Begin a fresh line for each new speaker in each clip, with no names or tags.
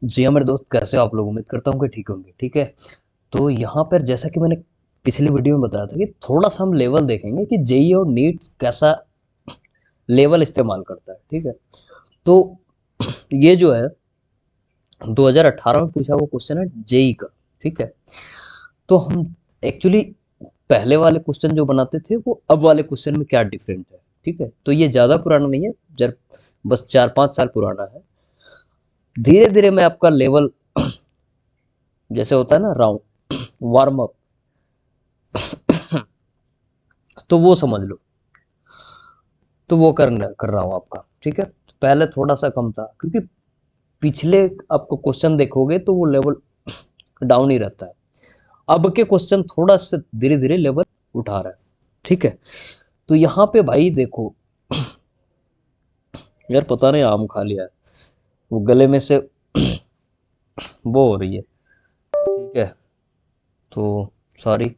जी हाँ मेरे दोस्त, कैसे हो आप लोग? उम्मीद करता हूँ कि ठीक होंगे। ठीक है, तो यहाँ पर जैसा कि मैंने पिछली वीडियो में बताया था कि थोड़ा सा हम लेवल देखेंगे कि जेई और नीट कैसा लेवल इस्तेमाल करता है। ठीक है, तो ये जो है 2018 में पूछा हुआ क्वेश्चन है जेई का। ठीक है, तो हम एक्चुअली पहले वाले क्वेश्चन जो बनाते थे वो अब वाले क्वेश्चन में क्या डिफरेंट है। ठीक है, तो ये ज़्यादा पुराना नहीं है, जर बस 4-5 साल पुराना है। धीरे धीरे मैं आपका लेवल, जैसे होता है ना राउंड वार्म अप, तो वो समझ लो, तो वो कर रहा हूँ आपका। ठीक है, पहले थोड़ा सा कम था क्योंकि पिछले आपको क्वेश्चन देखोगे तो वो लेवल डाउन ही रहता है। अब के क्वेश्चन थोड़ा सा धीरे धीरे लेवल उठा रहा है। ठीक है, तो यहाँ पे भाई देखो, यार पता नहीं आम खा लिया है, वो गले में से वो हो रही है। ठीक है, तो सॉरी।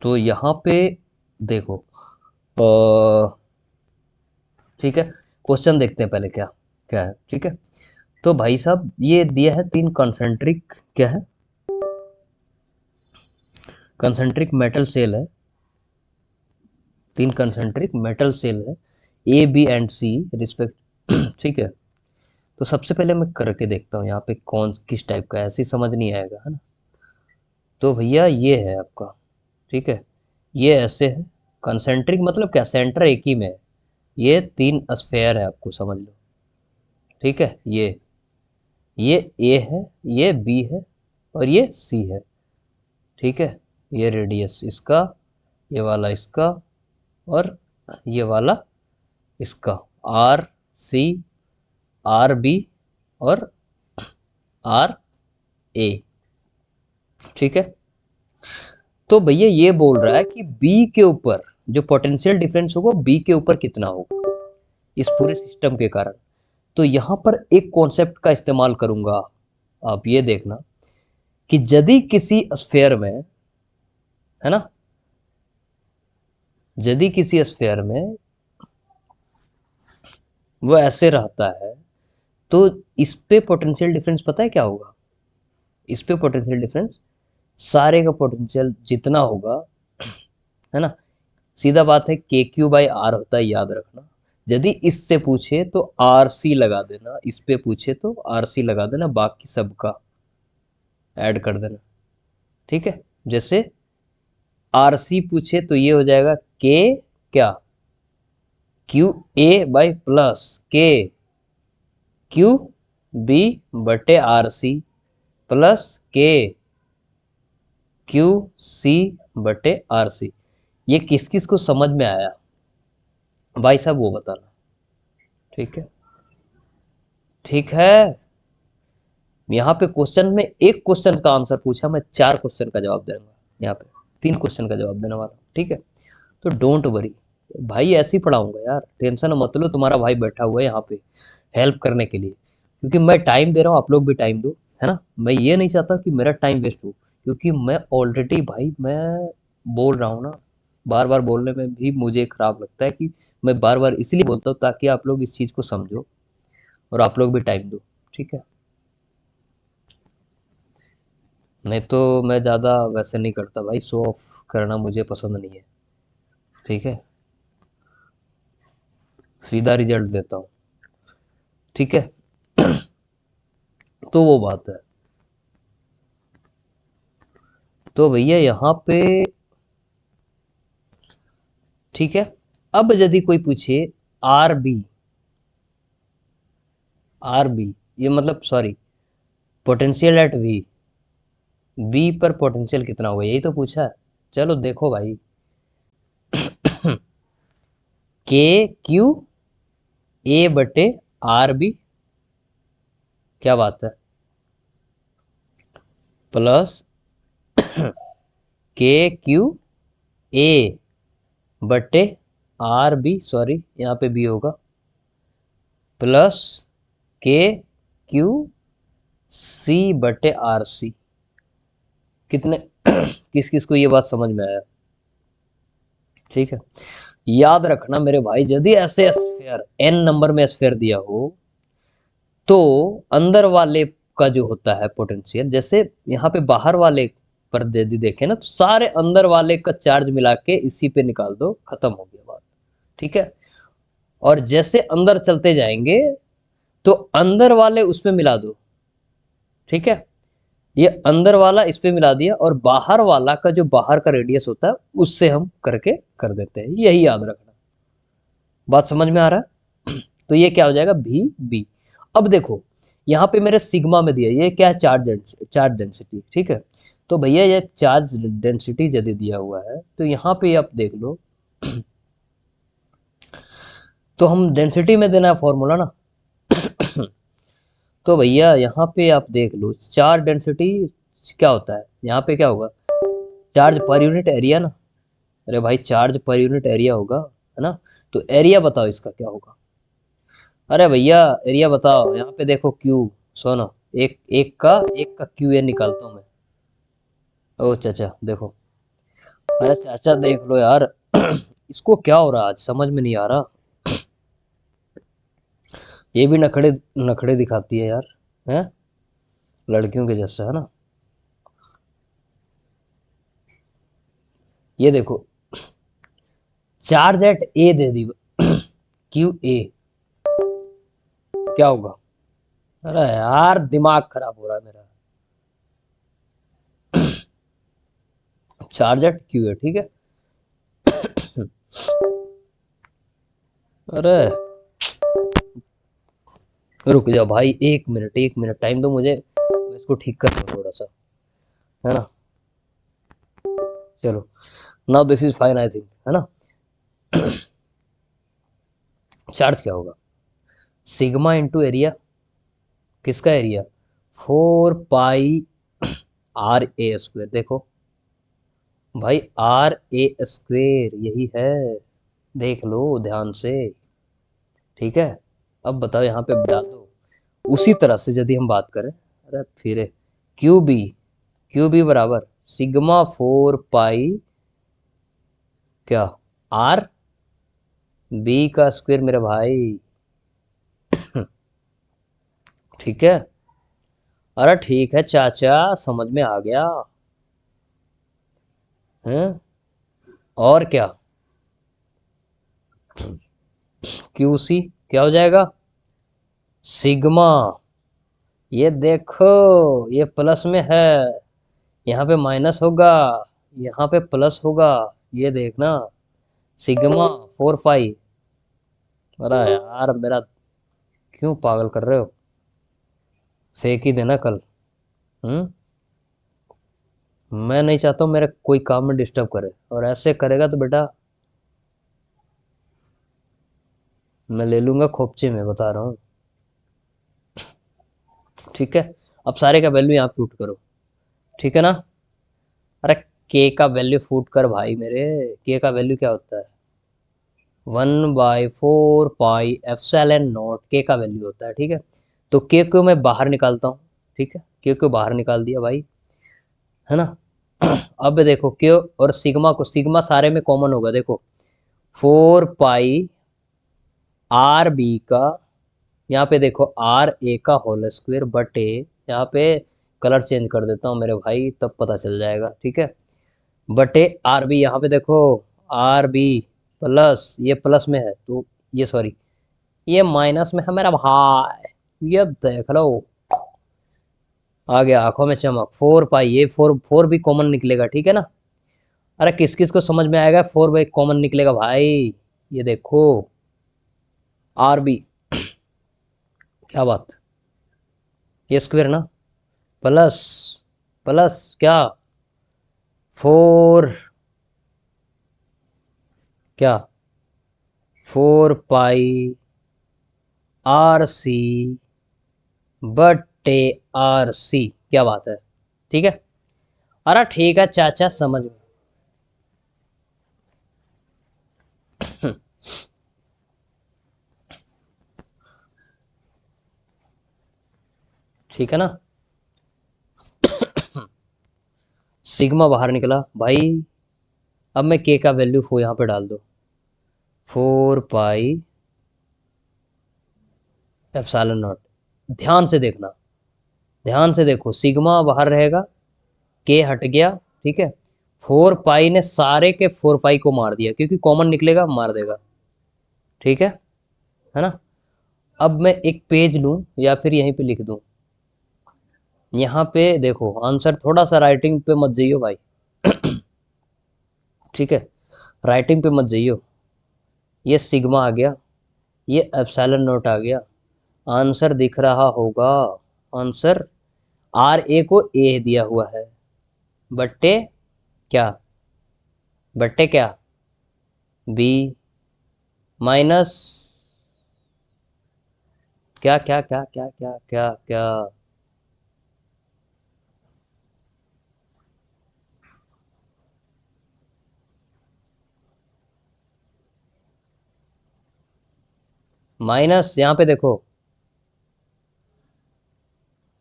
तो यहाँ पे देखो, ठीक है, क्वेश्चन देखते हैं पहले क्या क्या है। ठीक है, तो भाई साहब ये दिया है 3 कंसेंट्रिक, क्या है, कंसेंट्रिक मेटल सेल है। 3 कंसेंट्रिक मेटल सेल है, A B and C respect. ठीक है, तो सबसे पहले मैं करके देखता हूँ यहाँ पे कौन किस टाइप का है, ऐसे ही समझ नहीं आएगा, है ना। तो भैया ये है आपका। ठीक है, ये ऐसे है, कंसेंट्रिक मतलब क्या, सेंटर एक ही में है। ये 3 स्फेयर है, आपको समझ लो। ठीक है, ये ए है, ये बी है, और ये सी है। ठीक है, ये रेडियस इसका, ये वाला इसका, और ये वाला इसका, आर सी, आर बी, और आर ए। ठीक है, तो भैया ये बोल रहा है कि बी के ऊपर जो पोटेंशियल डिफरेंस होगा, बी के ऊपर कितना होगा इस पूरे सिस्टम के कारण। तो यहां पर एक कॉन्सेप्ट का इस्तेमाल करूंगा, आप ये देखना कि यदि किसी स्फेयर में, है ना, यदि किसी स्फेयर में वो ऐसे रहता है, तो इस पे पोटेंशियल डिफरेंस पता है क्या होगा? इस पे पोटेंशियल डिफरेंस, सारे का पोटेंशियल जितना होगा, है ना, सीधा बात है के क्यू बाई आर होता है, याद रखना। यदि इससे पूछे तो आर सी लगा देना, इस पे पूछे तो आर सी लगा देना, बाकी सबका ऐड कर देना। ठीक है, जैसे आर सी पूछे तो ये हो जाएगा के, क्या, क्यू ए बाई प्लस के क्यू बी बटे आर सी प्लस के क्यू सी बटे आर सी। ये किस किस को समझ में आया भाई साहब, वो बताना। ठीक है, ठीक है, यहाँ पे क्वेश्चन में एक क्वेश्चन का आंसर पूछा, मैं 4 क्वेश्चन का जवाब दूंगा। यहाँ पे 3 क्वेश्चन का जवाब देने वाला। ठीक है, तो डोंट वरी भाई, ऐसे ही पढ़ाऊंगा यार, टेंशन मत लो, तुम्हारा भाई बैठा हुआ है यहाँ पे हेल्प करने के लिए, क्योंकि मैं टाइम दे रहा हूँ, आप लोग भी टाइम दो, है ना। मैं ये नहीं चाहता कि मेरा टाइम वेस्ट हो, क्योंकि मैं ऑलरेडी भाई, मैं बोल रहा हूँ ना, बार बार बोलने में भी मुझे खराब लगता है कि मैं बार बार इसलिए बोलता हूँ ताकि आप लोग इस चीज़ को समझो और आप लोग भी टाइम दो। ठीक है, नहीं तो मैं ज़्यादा वैसे नहीं करता भाई, शो ऑफ करना मुझे पसंद नहीं है। ठीक है, सीधा रिजल्ट देता हूँ। ठीक है, तो वो बात है। तो भैया यहाँ पे, ठीक है, अब यदि कोई पूछे आर बी, आर बी ये मतलब sorry, potential at V, B पर पोटेंशियल कितना होगा, यही तो पूछा है। चलो देखो भाई, के क्यू ए बटे आर बी, क्या बात है, प्लस के क्यू ए बटे आर बी, सॉरी यहाँ पे बी होगा, प्लस के क्यू सी बटे आर सी। कितने किस किस को ये बात समझ में आया? ठीक है, याद रखना मेरे भाई, यदि ऐसे स्फीयर n नंबर में स्फीयर दिया हो तो अंदर वाले का जो होता है पोटेंशियल, जैसे यहाँ पे बाहर वाले पर यदि देखें ना तो सारे अंदर वाले का चार्ज मिला के इसी पे निकाल दो, खत्म हो गया बात। ठीक है, और जैसे अंदर चलते जाएंगे तो अंदर वाले उसमें मिला दो। ठीक है, ये अंदर वाला इस पे मिला दिया और बाहर वाला का जो बाहर का रेडियस होता है उससे हम करके कर देते हैं, यही याद रखना। बात समझ में आ रहा है? तो ये क्या हो जाएगा, भी बी। अब देखो यहाँ पे मेरे सिग्मा में दिया, ये क्या है, चार्ज डेंसिटी। ठीक है, तो भैया ये चार्ज डेंसिटी यदि दिया हुआ है तो यहाँ पे आप देख लो तो हम डेंसिटी में देना है फॉर्मूला ना। तो भैया यहाँ पे आप देख लो चार्ज डेंसिटी क्या होता है, यहाँ पे क्या होगा, चार्ज पर यूनिट एरिया ना। अरे भाई चार्ज पर यूनिट एरिया होगा, है ना। तो एरिया बताओ इसका क्या होगा। अरे भैया एरिया बताओ, यहाँ पे देखो क्यू, सुनो, एक का क्यू ए निकालता हूँ मैं। ओ चाचा देखो, अरे चाचा देख लो यार, इसको क्या हो रहा है आज समझ में नहीं आ रहा। ये भी नखड़े नखड़े दिखाती है यार, है लड़कियों के जैसा, है ना। ये देखो charge at A they the, Q A, क्या होगा। अरे यार दिमाग खराब हो रहा है मेरा। चार्ज एट क्यू ए, ठीक है। अरे रुक जाओ भाई, एक मिनट टाइम दो मुझे, मैं इसको ठीक कर लूं थोड़ा सा, है ना। चलो, now this is fine I think, है ना। चार्ज क्या होगा, सिग्मा इंटू एरिया, किसका area, 4 pi R A square. देखो भाई आर ए स्क्वेयर यही है, देख लो ध्यान से। ठीक है, अब बताओ यहाँ पे डाल दो। उसी तरह से यदि हम बात करें, अरे फिर क्यू बी बराबर सिग्मा 4 पाई क्या, आर बी का स्क्वायर मेरे भाई। ठीक है, अरे ठीक है चाचा, समझ में आ गया है। और क्या, क्यू सी क्या हो जाएगा, सिग्मा, ये देखो ये प्लस में है, यहाँ पे माइनस होगा, यहाँ पे प्लस होगा, ये देखना, सिग्मा 4 पाई। अरे यार मेरा क्यों पागल कर रहे हो, फेंक ही देना कल। हम्म, मैं नहीं चाहता हूँ मेरे कोई काम में डिस्टर्ब करे, और ऐसे करेगा तो बेटा मैं ले लूंगा खोपचे में, बता रहा हूँ। ठीक है, अब सारे का वैल्यू यहाँ पुट करो, ठीक है ना। अरे के का वैल्यू पुट कर भाई मेरे, के का वैल्यू क्या होता है, 1/4 पाई एप्सिलॉन नॉट, के का वैल्यू होता है। ठीक है, तो के को मैं बाहर निकालता हूँ, ठीक है, के को बाहर निकाल दिया भाई, है ना। अब देखो के और सिग्मा को, सिग्मा सारे में कॉमन होगा, देखो 4 पाई आर बी का, यहाँ पे देखो आर ए का होल स्क्वायर बटे, यहाँ पे कलर चेंज कर देता हूँ मेरे भाई तब पता चल जाएगा। ठीक है, बटे आर बी, यहाँ पे देखो आर बी प्लस, ये प्लस में है तो ये सॉरी ये माइनस में है मेरा भाई, ये देख लो आ गया आंखों में चमक। 4 पाई, ये फोर फोर भी कॉमन निकलेगा, ठीक है ना। अरे किस किस को समझ में आएगा, 4 बाई कॉमन निकलेगा भाई, ये देखो आर बी, क्या बात, ये स्क्वायर ना, प्लस प्लस क्या, 4 क्या, 4 पाई आर सी बटे आर सी, क्या बात है। ठीक है, अरे ठीक है चाचा समझ में। ठीक है ना, सिग्मा बाहर निकला भाई, अब मैं के का वैल्यू यहाँ पे डाल दो, 4 पाई एप्सिलॉन नॉट। ध्यान से देखना, ध्यान से देखो, सिग्मा बाहर रहेगा, के हट गया, ठीक है। 4 पाई ने सारे के 4 पाई को मार दिया, क्योंकि कॉमन निकलेगा मार देगा, ठीक है ना। अब मैं एक पेज लूं या फिर यहीं पे लिख दूं, यहाँ पे देखो आंसर, थोड़ा सा राइटिंग पे मत जाइयो भाई। ठीक है, राइटिंग पे मत जाइयो। ये सिग्मा आ गया, ये एप्सिलॉन नोट आ गया, आंसर दिख रहा होगा। आंसर आर ए को ए दिया हुआ है, बट्टे क्या, बट्टे क्या, बी माइनस क्या क्या क्या क्या क्या क्या क्या, माइनस, यहाँ पे देखो,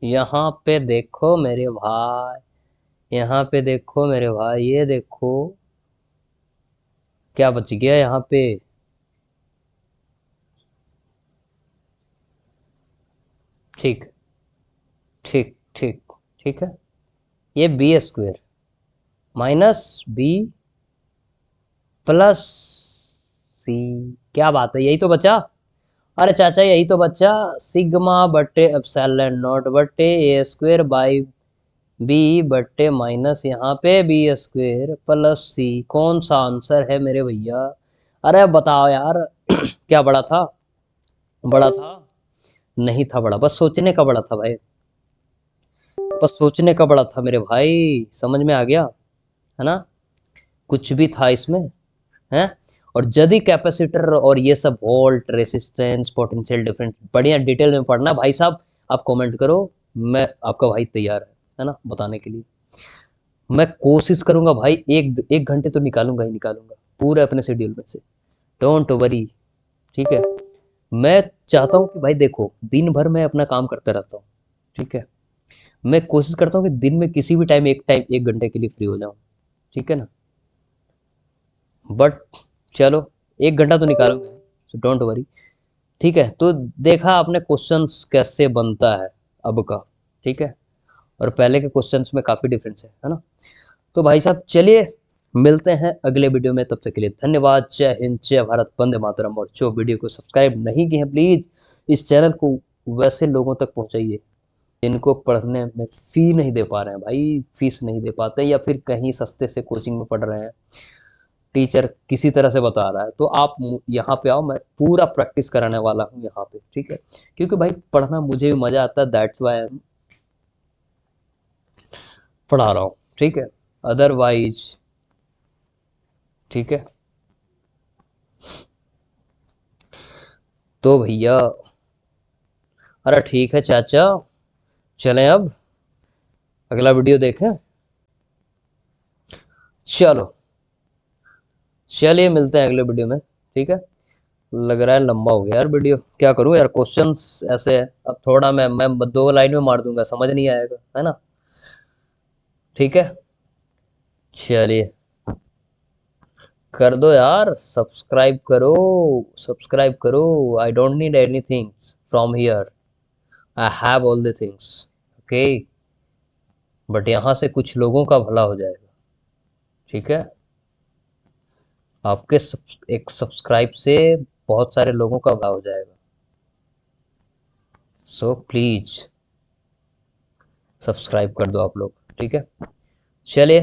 यहाँ पे देखो मेरे भाई, यहाँ पे देखो मेरे भाई, ये देखो क्या बच गया यहाँ पे। ठीक, ठीक ठीक, ठीक है। ये B square minus B plus C, क्या बात है, यही तो बचा। अरे चाचा यही तो बचा, सिग्मा बट्टे एप्सिलॉन नॉट बट्टे ए स्क्वेयर बाई बी बट्टे माइनस यहाँ पे बी स्क्वेयर प्लस सी। कौन सा आंसर है मेरे भैया? अरे बताओ यार। क्या बड़ा था? बड़ा था? नहीं था बड़ा, बस सोचने का बड़ा था भाई, बस सोचने का बड़ा था मेरे भाई, समझ में आ गया है ना। कुछ भी था इसमें, है। और यदि कैपेसिटर और ये सब वोल्ट रेसिस्टेंस पोटेंशियल डिफरेंस बढ़िया डिटेल में पढ़ना भाई साहब, आप कमेंट करो, मैं आपका भाई तैयार है ना बताने के लिए। मैं कोशिश करूंगा भाई, एक एक घंटे तो निकालूंगा ही निकालूंगा पूरे अपने शेड्यूल में से, डोंट वरी, ठीक है। मैं चाहता हूँ कि भाई देखो, दिन भर मैं अपना काम करता रहता हूँ, ठीक है। मैं कोशिश करता हूँ कि दिन में किसी भी टाइम 1 घंटे के लिए फ्री हो जाऊं, ठीक है ना। बट चलो, 1 घंटा तो निकालूंगा, सो डोंट वरी, ठीक है। तो देखा आपने क्वेश्चंस कैसे बनता है अब का, ठीक है। और पहले के क्वेश्चंस में काफी डिफरेंस है ना। तो भाई साहब चलिए, मिलते हैं अगले वीडियो में, तब तक के लिए धन्यवाद। जय हिंद, जय भारत, वंदे मातरम। और जो वीडियो को सब्सक्राइब नहीं किए हैं, प्लीज इस चैनल को वैसे लोगों तक पहुंचाइए जिनको पढ़ने में फी नहीं दे पा रहे हैं भाई, फीस नहीं दे पाते, या फिर कहीं सस्ते से कोचिंग में पढ़ रहे हैं, टीचर किसी तरह से बता रहा है, तो आप यहाँ पे आओ, मैं पूरा प्रैक्टिस कराने वाला हूँ यहाँ पे, ठीक है। क्योंकि भाई पढ़ना मुझे भी मजा आता है, दैट्स वाई आई एम पढ़ा रहा हूँ, ठीक है। अदरवाइज, ठीक है, तो भैया, अरे ठीक है चाचा, चलें अब अगला वीडियो देखें। चलो, चलिए मिलते हैं अगले वीडियो में, ठीक है। लग रहा है लंबा हो गया यार वीडियो, क्या करूं यार, क्वेश्चंस ऐसे है। अब थोड़ा मैं 2 लाइन में मार दूंगा, समझ नहीं आएगा, है ना। ठीक है, चलिए, कर दो यार, सब्सक्राइब करो, सब्सक्राइब करो। I don't need anything from here, I have all the things, okay. But यहाँ से कुछ लोगों का भला हो जाएगा, ठीक है। आपके एक सब्सक्राइब से बहुत सारे लोगों का भला हो जाएगा, सो प्लीज सब्सक्राइब कर दो आप लोग, ठीक है। चलिए।